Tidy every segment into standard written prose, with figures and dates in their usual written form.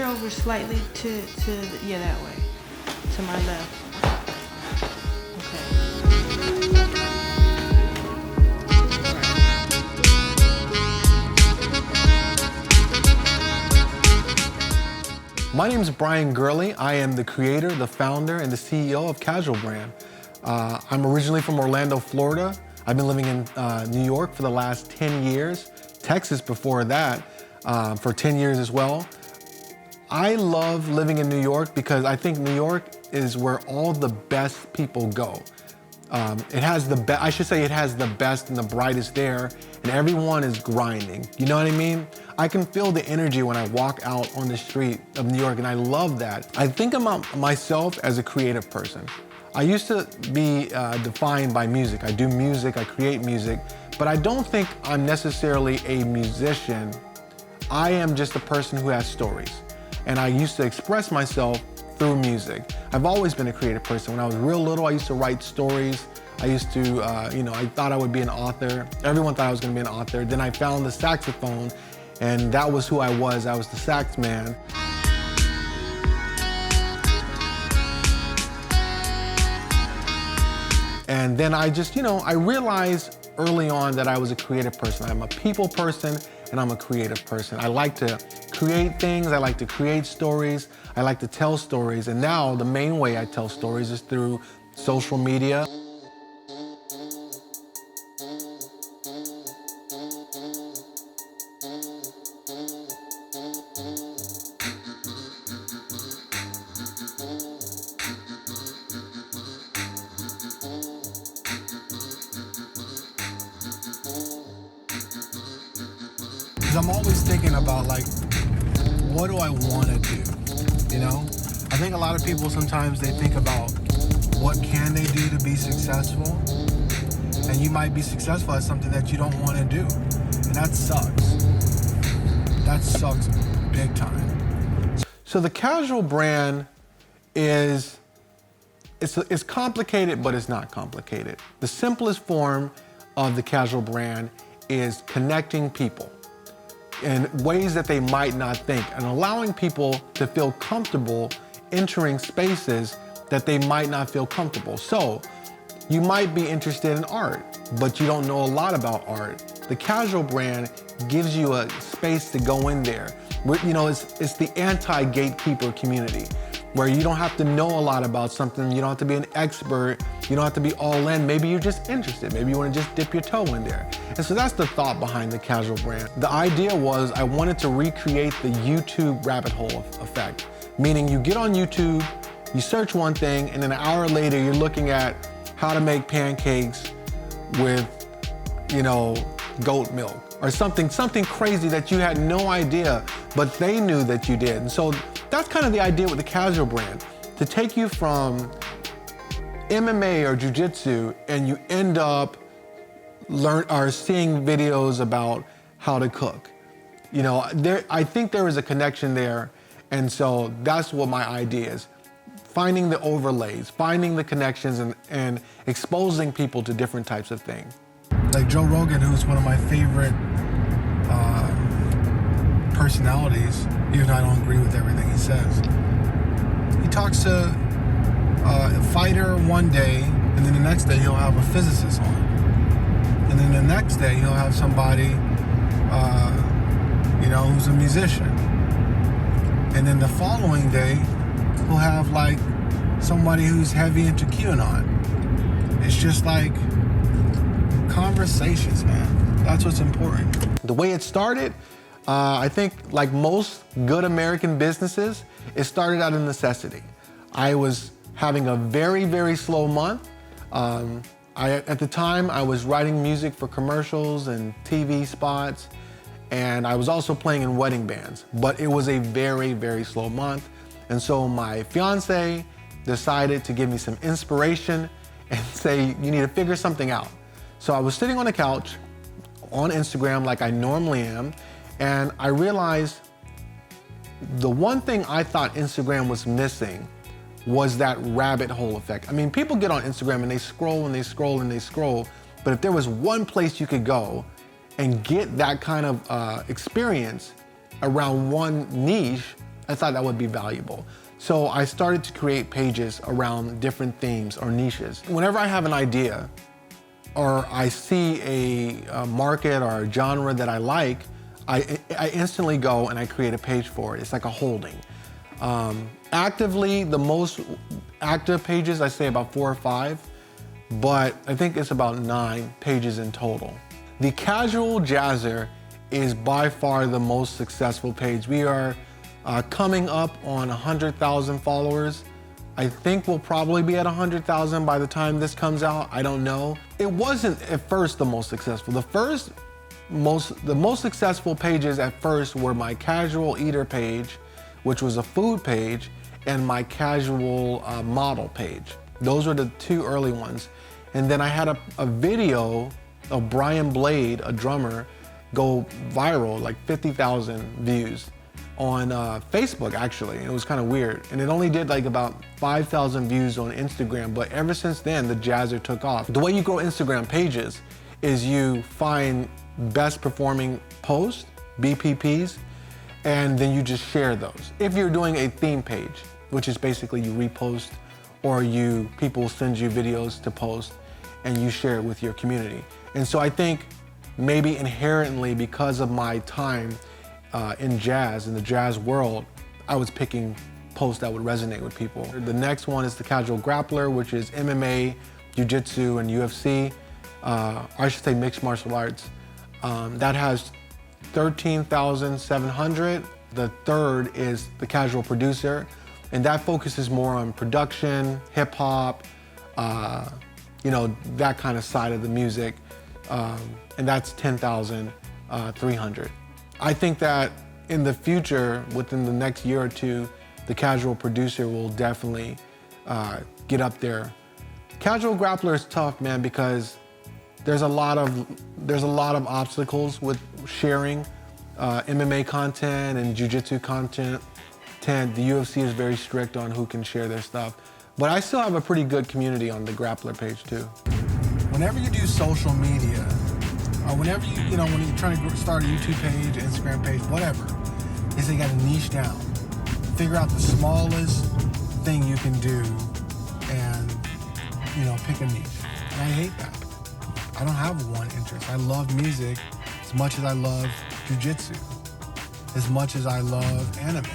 over slightly yeah, that way, to my left. Okay. My name is Brian Girley. I am the creator, the founder, and the CEO of Casual Brand. I'm originally from Orlando, Florida. I've been living in New York for the last 10 years, Texas before that for 10 years as well. I love living in New York because I think New York is where all the best people go. It has the best, I should say it has the best and the brightest there, and everyone is grinding. You know what I mean? I can feel the energy when I walk out on the street of New York, and I love that. I think about myself as a creative person. I used to be defined by music. I do music, I create music, but I don't think I'm necessarily a musician. I am just a person who has stories, and I used to express myself through music. I've always been a creative person. When I was real little, I used to write stories. I used to, I thought I would be an author. Everyone thought I was gonna be an author. Then I found the saxophone, and that was who I was. I was the sax man. And then I just, I realized early on that I was a creative person. I'm a people person, and I'm a creative person. I like to create things, I like to create stories, I like to tell stories, and now the main way I tell stories is through social media. I'm always thinking about, like, what do I want to do, I think a lot of people sometimes they think about what can they do to be successful, and you might be successful at something that you don't want to do, and that sucks. That sucks big time. So the Casual Brand is, it's complicated, but it's not complicated. The simplest form of the Casual Brand is connecting people in ways that they might not think, and allowing people to feel comfortable entering spaces that they might not feel comfortable. So you might be interested in art, but you don't know a lot about art. The Casual Brand gives you a space to go in there. It's the anti-gatekeeper community, where you don't have to know a lot about something, you don't have to be an expert, you don't have to be all in, maybe you're just interested, maybe you want to just dip your toe in there. And so that's the thought behind the Casual Brand. The idea was I wanted to recreate the YouTube rabbit hole effect, meaning you get on YouTube, you search one thing, and then an hour later you're looking at how to make pancakes with, goat milk, or something crazy that you had no idea, but they knew that you did. And so that's kind of the idea with the Casual Brand, to take you from MMA or jiu-jitsu and you end up seeing videos about how to cook. I think there is a connection there, and so that's what my idea is. Finding the overlays, finding the connections, and exposing people to different types of things. Like Joe Rogan, who's one of my favorite personalities, even though I don't agree with everything he says. He talks to a fighter one day, and then the next day he'll have a physicist on. And then the next day he'll have somebody, who's a musician. And then the following day he'll have like somebody who's heavy into QAnon. It's just like conversations, man. That's what's important. The way it started, I think like most good American businesses, it started out of necessity. I was having a very, very slow month. At the time, I was writing music for commercials and TV spots, and I was also playing in wedding bands, but it was a very, very slow month. And so my fiance decided to give me some inspiration and say, you need to figure something out. So I was sitting on the couch on Instagram like I normally am, and I realized the one thing I thought Instagram was missing was that rabbit hole effect. I mean, people get on Instagram and they scroll and they scroll and they scroll, but if there was one place you could go and get that kind of experience around one niche, I thought that would be valuable. So I started to create pages around different themes or niches. Whenever I have an idea or I see a market or a genre that I like, I instantly go and I create a page for it. It's like a holding. Actively, the most active pages, I say about 4 or 5, but I think it's about 9 pages in total. The Casual Jazzer is by far the most successful page. We are coming up on 100,000 followers. I think we'll probably be at 100,000 by the time this comes out. I don't know. It wasn't at first the most successful. The most successful pages at first were my Casual Eater page, which was a food page, and my Casual Model page. Those were the 2 early ones. And then I had a video of Brian Blade, a drummer, go viral, like 50,000 views on Facebook, actually. It was kind of weird. And it only did like about 5,000 views on Instagram, but ever since then, the Jazzer took off. The way you grow Instagram pages is you find best performing posts, BPPs, and then you just share those. If you're doing a theme page, which is basically you repost or people send you videos to post and you share it with your community. And so I think maybe inherently because of my time in jazz, in the jazz world, I was picking posts that would resonate with people. The next one is the Casual Grappler, which is MMA, Jiu-Jitsu, and UFC. I should say mixed martial arts. That has 13,700. The third is the Casual Producer, and that focuses more on production, hip hop, that kind of side of the music, and that's 10,300. I think that in the future, within the next year or two, the Casual Producer will definitely get up there. Casual Grappler is tough, man, because there's a lot of obstacles with sharing MMA content and jiu-jitsu content. The UFC is very strict on who can share their stuff. But I still have a pretty good community on the Grappler page too. Whenever you do social media, or whenever when you're trying to start a YouTube page, Instagram page, whatever, is you gotta niche down. Figure out the smallest thing you can do and, pick a niche. And I hate that. I don't have one interest. I love music as much as I love jiu-jitsu, as much as I love anime,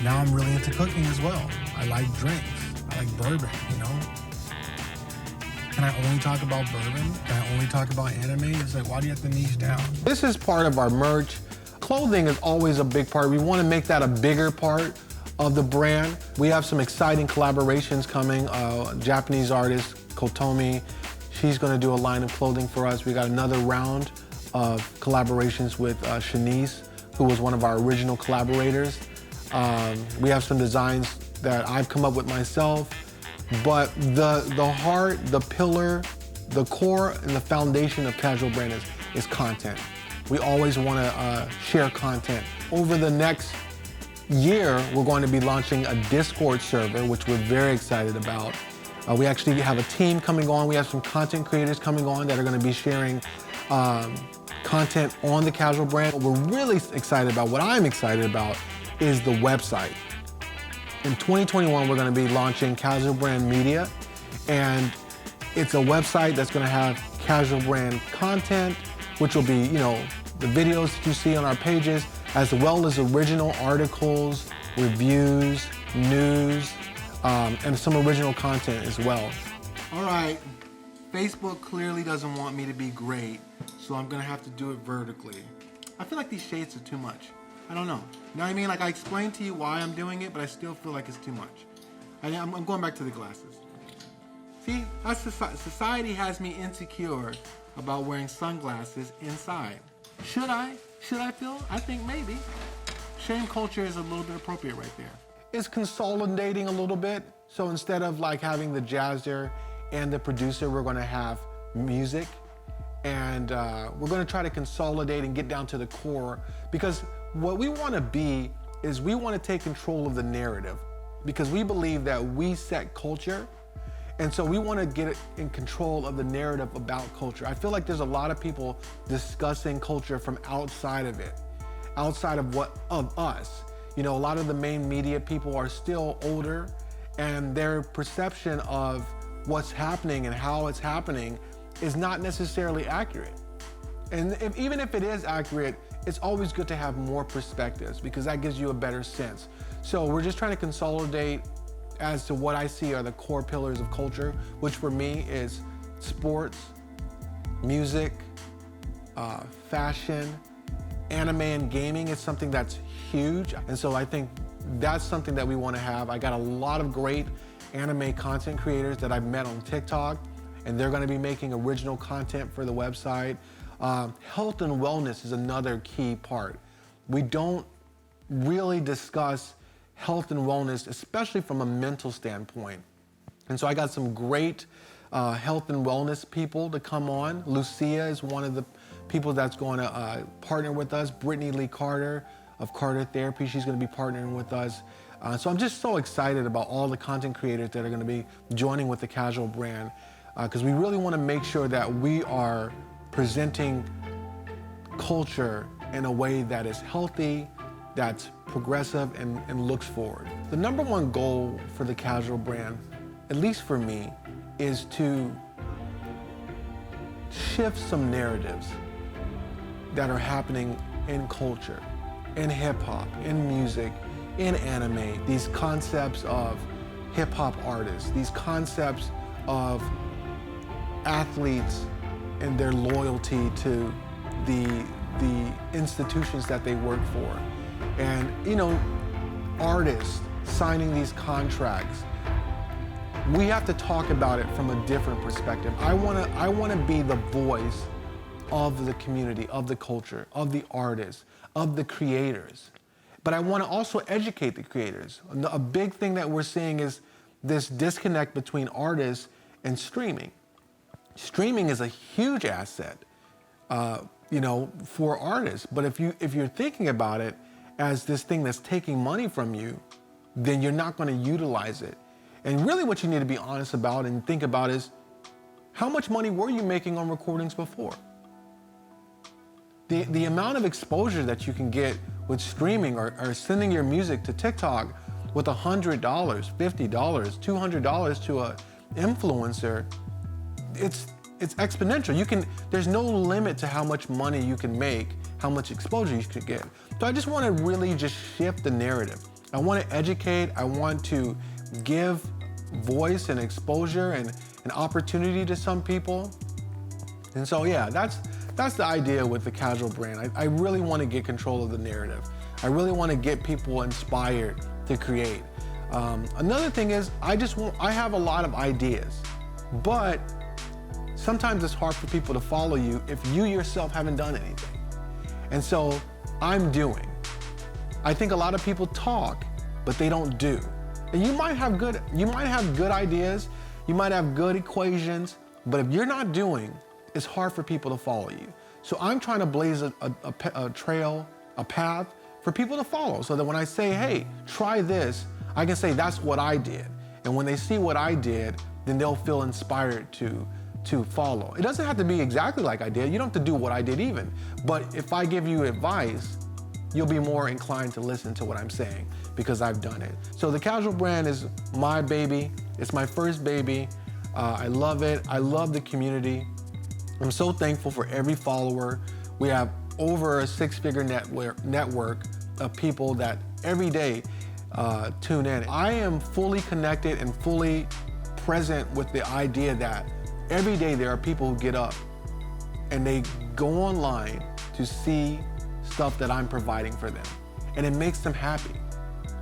Now I'm really into cooking as well. I like drinks. I like bourbon, Can I only talk about bourbon? Can I only talk about anime? It's like, why do you have to niche down? This is part of our merch. Clothing is always a big part. We want to make that a bigger part of the brand. We have some exciting collaborations coming. Japanese artist, Kotomi, she's going to do a line of clothing for us. We got another round of collaborations with Shanice, who was one of our original collaborators. We have some designs that I've come up with myself, but the heart, the pillar, the core, and the foundation of Casual Brand is content. We always want to share content. Over the next year, we're going to be launching a Discord server, which we're very excited about. We actually have a team coming on. We have some content creators coming on that are going to be sharing content on the Casual Brand. What we're really excited about, what I'm excited about, is the website. In 2021, we're going to be launching Casual Brand Media, and it's a website that's going to have Casual Brand content, which will be, the videos that you see on our pages, as well as original articles, reviews, news, and some original content as well. All right, Facebook clearly doesn't want me to be great, so I'm gonna have to do it vertically. I feel like these shades are too much. I don't know. You know what I mean? Like, I explained to you why I'm doing it, but I still feel like it's too much. I'm going back to the glasses. See, society has me insecure about wearing sunglasses inside. Should I feel? I think maybe. Shame culture is a little bit appropriate right there. It's consolidating a little bit. So instead of like having the jazzer and the producer, we're gonna have music. And we're gonna try to consolidate and get down to the core, because what we wanna be is we wanna take control of the narrative, because we believe that we set culture. And so we want to get in control of the narrative about culture. I feel like there's a lot of people discussing culture from outside of it. outside of us. You know, a lot of the main media people are still older, and their perception of what's happening and how it's happening is not necessarily accurate. And even if it is accurate, it's always good to have more perspectives because that gives you a better sense. So we're just trying to consolidate as to what I see are the core pillars of culture, which for me is sports, music, fashion, anime and gaming is something that's huge. And so I think that's something that we want to have. I got a lot of great anime content creators that I've met on TikTok, and they're going to be making original content for the website. Health and wellness is another key part. We don't really discuss health and wellness, especially from a mental standpoint. And so I got some great health and wellness people to come on. Lucia is one of the people that's going to partner with us. Brittany Lee Carter of Carter Therapy, she's going to be partnering with us. So I'm just so excited about all the content creators that are going to be joining with the Casual brand, because we really want to make sure that we are presenting culture in a way that is healthy, that's progressive, and looks forward. The number one goal for the Casual brand, at least for me, is to shift some narratives that are happening in culture, in hip hop, in music, in anime. These concepts of hip hop artists, these concepts of athletes and their loyalty to the institutions that they work for. And, you know, artists signing these contracts, we have to talk about it from a different perspective. I wanna be the voice of the community, of the culture, of the artists, of the creators. But I wanna also educate the creators. A big thing that we're seeing is this disconnect between artists and streaming. Streaming is a huge asset, you know, for artists. But if you're thinking about it as this thing that's taking money from you, then you're not gonna utilize it. And really what you need to be honest about and think about is, how much money were you making on recordings before? The amount of exposure that you can get with streaming or sending your music to TikTok with $100, $50, $200 to an influencer, it's exponential. There's no limit to how much money you can make, how much exposure you could get. So I just want to really just shift the narrative. I want to educate, I want to give voice and exposure and an opportunity to some people. And so yeah, that's the idea with the Casual brand. I really want to get control of the narrative. I really want to get people inspired to create. Another thing is, I have a lot of ideas, but sometimes it's hard for people to follow you if you yourself haven't done anything. And so I'm doing. I think a lot of people talk, but they don't do. And you might have good ideas, you might have good equations, but if you're not doing, it's hard for people to follow you. So I'm trying to blaze a trail, a path for people to follow, so that when I say, hey, try this, I can say that's what I did. And when they see what I did, then they'll feel inspired to follow. It doesn't have to be exactly like I did. You don't have to do what I did even. But if I give you advice, you'll be more inclined to listen to what I'm saying because I've done it. So the Casual brand is my baby. It's my first baby. I love it. I love the community. I'm so thankful for every follower. We have over a six-figure network of people that every day tune in. I am fully connected and fully present with the idea that every day there are people who get up and they go online to see stuff that I'm providing for them. And it makes them happy.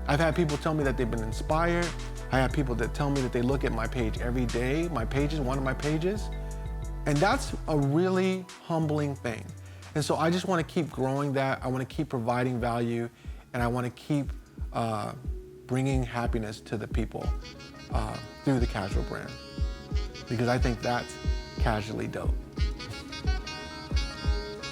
I've had people tell me that they've been inspired. I have people that tell me that they look at my page every day, one of my pages. And that's a really humbling thing. And so I just want to keep growing that. I want to keep providing value, and I want to keep bringing happiness to the people through the Casual brand, because I think that's casually dope.